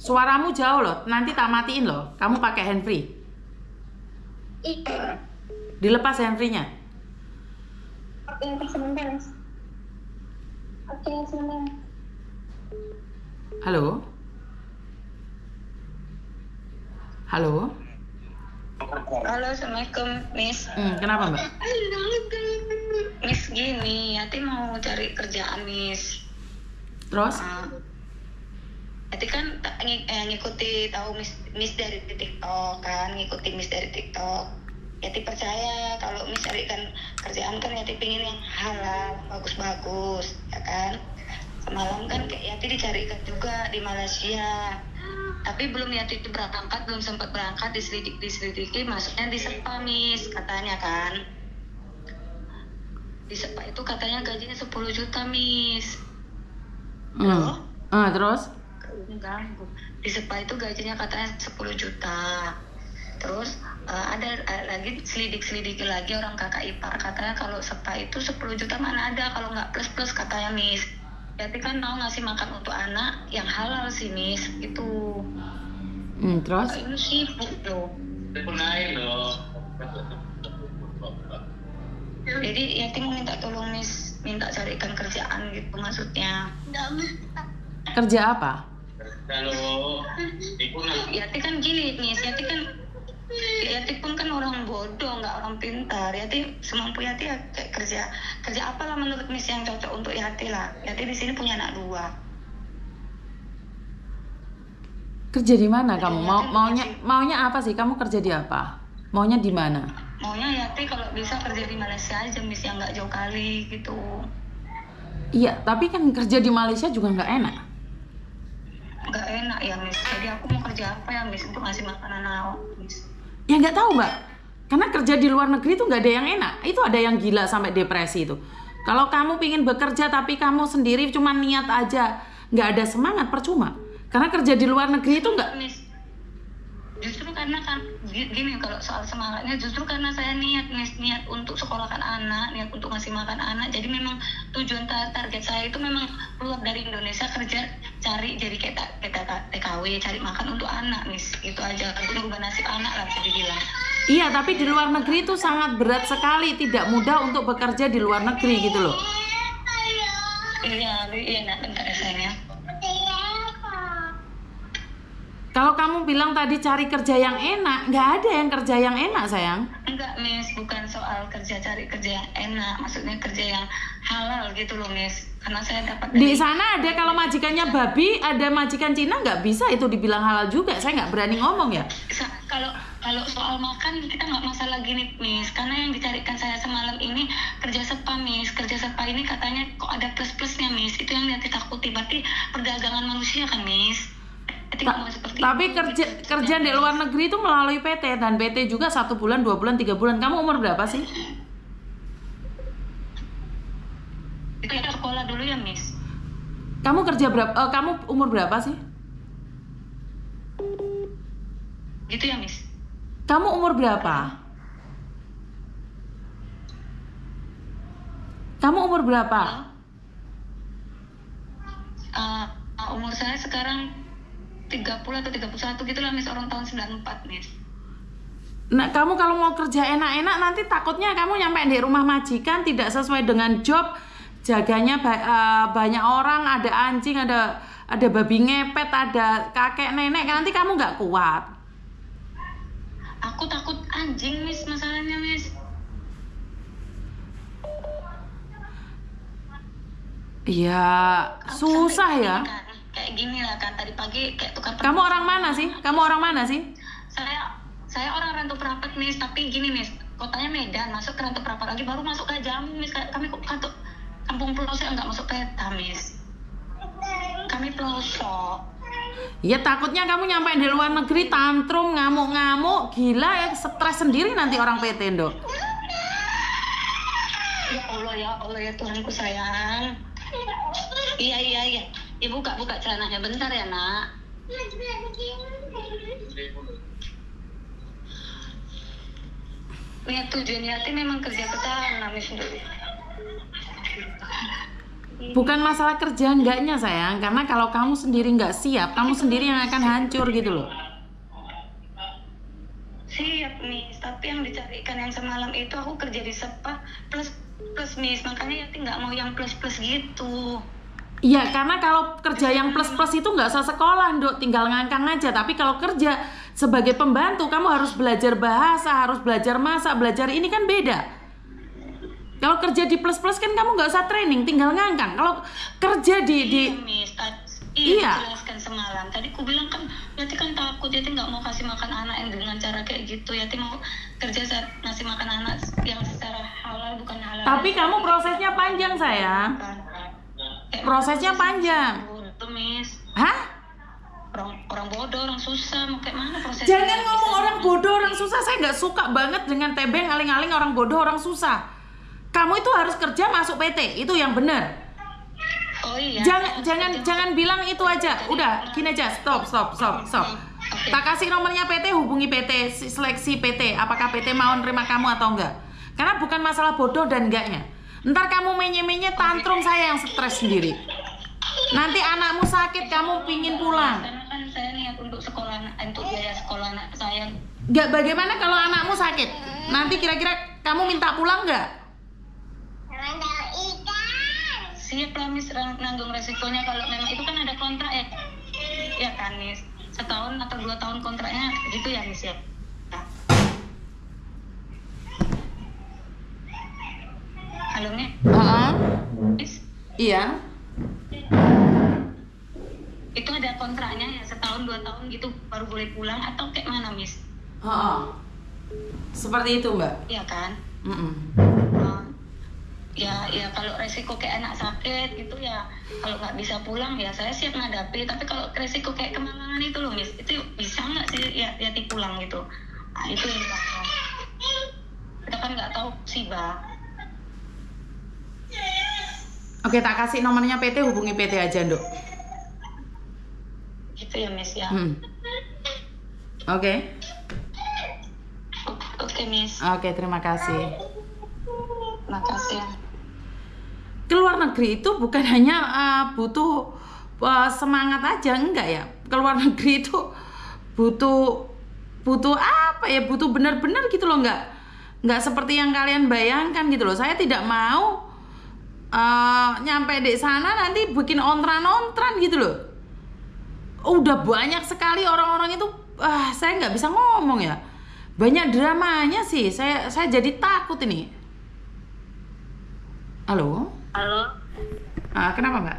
Suaramu jauh loh, nanti tak matiin loh. Kamu pakai handfree. Iya. Dilepas handfree-nya. Oke, sebentar, Mas. Oke, sebentar. Halo? Halo? Halo, Assalamualaikum, Miss. Kenapa, Mbak? Miss, gini, Yati mau cari kerjaan, Miss. Terus? Yati kan ngikuti tahu Miss dari TikTok kan, ngikuti Miss dari TikTok. Yati percaya kalau Miss carikan kerjaan kan Yati pingin yang halal, bagus-bagus, ya kan? Semalam kan Yati dicarikan juga di Malaysia. Tapi belum Yati berangkat, belum sempat berangkat, diselidiki, masuknya di SEPA, Miss, katanya kan. Di SEPA itu katanya gajinya 10 juta, Miss. Terus? Ganggu. Di SEPA itu gajinya katanya 10 juta. Terus ada lagi selidik lagi orang kakak ipar, katanya kalau SEPA itu 10 juta mana ada kalau nggak plus katanya, Miss. Jadi kan mau ngasih makan untuk anak yang halal sih, Miss, gitu. Terus? Ini sih loh. Jadi Yati mau minta tolong, Miss, minta carikan kerjaan gitu maksudnya. Kerja apa? Yati kan gini, Miss, Yati pun kan orang bodoh, nggak orang pintar. Yati semampu Yati ya kayak kerja apalah menurut Miss yang cocok untuk Yati lah. Yati di sini punya anak 2. Kerja di mana kamu? Maunya apa sih? Kamu kerja di apa? Maunya di mana? Maunya Yati kalau bisa kerja di Malaysia aja, Miss, yang nggak jauh kali gitu. Iya, tapi kan kerja di Malaysia juga nggak enak. Nggak enak ya, Miss. Jadi aku mau kerja apa ya, Miss, untuk ngasih makanan awak, Miss? Ya nggak tahu, Mbak. Karena kerja di luar negeri itu nggak ada yang enak. Itu ada yang gila sampai depresi itu. Kalau kamu pingin bekerja tapi kamu sendiri cuma niat aja, nggak ada semangat, percuma. Karena kerja di luar negeri itu nggak... Miss, justru karena kan gini, kalau soal semangatnya justru karena saya niat untuk sekolahkan anak, niat untuk ngasih makan anak. Jadi memang tujuan target saya itu memang keluar dari Indonesia, kerja cari jadi kayak TKW, cari makan untuk anak, Miss. Itu aja, untuk merubah nasib anak lah bisa dibilang. Iya, tapi di luar negeri itu sangat berat sekali, tidak mudah untuk bekerja di luar negeri gitu loh. Iya, nak, bentar ya sayangnya. Kalau kamu bilang tadi cari kerja yang enak, nggak ada yang kerja yang enak, sayang. Enggak, Miss, bukan soal cari kerja yang enak, maksudnya kerja yang halal gitu loh, Miss. Karena saya dapat di sana ada, kalau majikannya babi, ada majikan Cina, nggak bisa itu dibilang halal juga. Saya nggak berani ngomong ya. Kalau soal makan kita nggak masalah gini, Miss, karena yang dicarikan saya semalam ini kerja SEPA, Miss. Kerja SEPA ini katanya kok ada plus-plusnya, Miss. Itu yang Yati takuti, berarti perdagangan manusia kan, Miss. Tapi kerja di luar negeri itu melalui PT, dan PT juga 1 bulan, 2 bulan, 3 bulan. Kamu umur berapa sih? Itu ya sekolah dulu ya, Miss. Kamu kerja berapa? Kamu umur berapa sih? Gitu ya, Miss. Kamu umur berapa? Kamu umur berapa? Umur saya sekarang 30 atau 31 gitu lah, Miss, orang tahun 94, Miss. Nah, kamu kalau mau kerja enak-enak nanti takutnya kamu nyampe di rumah majikan tidak sesuai dengan job, jaganya banyak orang, ada anjing, ada babi ngepet, ada kakek nenek, nanti kamu nggak kuat. Aku takut anjing, Miss, masalahnya, Miss. Iya, susah ya. Kayak gini lah kan, tadi pagi kayak tukar. Kamu orang mana sih? Saya orang Rantau Prapat, Miss, tapi gini, Miss, kotanya Medan, masuk ke Rantau Prapat lagi baru masuk ke Jambi, Miss. Kami kok kampung pelosok nggak masuk peta, Miss. Kami pelosok. Ya takutnya kamu nyampe di luar negeri tantrum, ngamuk-ngamuk, gila ya, stres sendiri nanti orang PT, Dok. Ya Allah ya Tuhanku sayang. Iya. Ibu buka celananya bentar ya, Nak. Niat tujuan Yati memang kerja petani, Miss. Bukan masalah kerja enggaknya sayang, karena kalau kamu sendiri nggak siap, kamu sendiri yang akan hancur gitu loh. Siap Miss, tapi yang dicarikan yang semalam itu aku kerja di Sepa plus Miss, makanya Yati nggak mau yang plus gitu. Iya, karena kalau kerja yang plus itu nggak usah sekolah, Dok, tinggal ngangkang aja. Tapi kalau kerja sebagai pembantu, kamu harus belajar bahasa, harus belajar masak, belajar ini kan beda. Kalau kerja di plus kan kamu nggak usah training, tinggal ngangkang. Kalau kerja di Miss, iya. Jelaskan semalam. Tadi aku bilang kan, Yati kan takut, Yati nggak mau kasih makan anak yang dengan cara kayak gitu. Yati mau kerja ngasih makan anak yang secara halal, bukan halal. Tapi kamu prosesnya panjang sayang. Prosesnya panjang. Bodoh, Miss. Hah? Orang bodoh, orang susah, mau kayak mana prosesnya? Jangan ngomong orang bodoh, orang susah. Saya nggak suka banget dengan tebeng aling-aling orang bodoh, orang susah. Kamu itu harus kerja masuk PT, itu yang benar. Oh iya. Jangan bilang itu aja. Udah, gini aja. Stop. Okay. Tak kasih nomornya PT, hubungi PT, seleksi PT. Apakah PT mau nerima kamu atau enggak? Karena bukan masalah bodoh dan enggaknya. Ntar kamu menye-menye tantrum, saya yang stres sendiri. Nanti anakmu sakit, kamu pingin pulang. Karena kan saya niat untuk biaya sekolah anak saya. Enggak, bagaimana kalau anakmu sakit? Nanti kira-kira kamu minta pulang enggak? Siap lah Miss, nanggung resikonya. Kalau memang itu kan ada kontrak ya kan Miss, 1 tahun atau 2 tahun kontraknya gitu ya Miss ya. Halo Miss. Miss, Iya. itu ada kontraknya ya 1 tahun 2 tahun gitu baru boleh pulang atau kayak mana Miss? Seperti itu Mbak. Iya kan. Ya kalau resiko kayak anak sakit gitu ya, kalau nggak bisa pulang ya saya siap menghadapi. Tapi kalau resiko kayak kemalangan itu loh Miss, itu bisa nggak sih ya pulang gitu? Nah itu yang bahaya. Kita kan nggak tahu sih Mbak. Oke, tak kasih nomornya PT, hubungi PT aja Dok. Gitu ya Miss ya. Oke. Oke Miss. Oke, terima kasih. Makasih. Keluar negeri itu bukan hanya butuh semangat aja, enggak ya. Keluar negeri itu butuh apa ya? Butuh benar-benar gitu loh, enggak seperti yang kalian bayangkan gitu loh. Saya tidak mau nyampe di sana nanti bikin ontran-ontran gitu loh. Udah banyak sekali orang-orang itu, saya nggak bisa ngomong ya. Banyak dramanya sih. Saya jadi takut ini. Halo? Halo. Kenapa Mbak?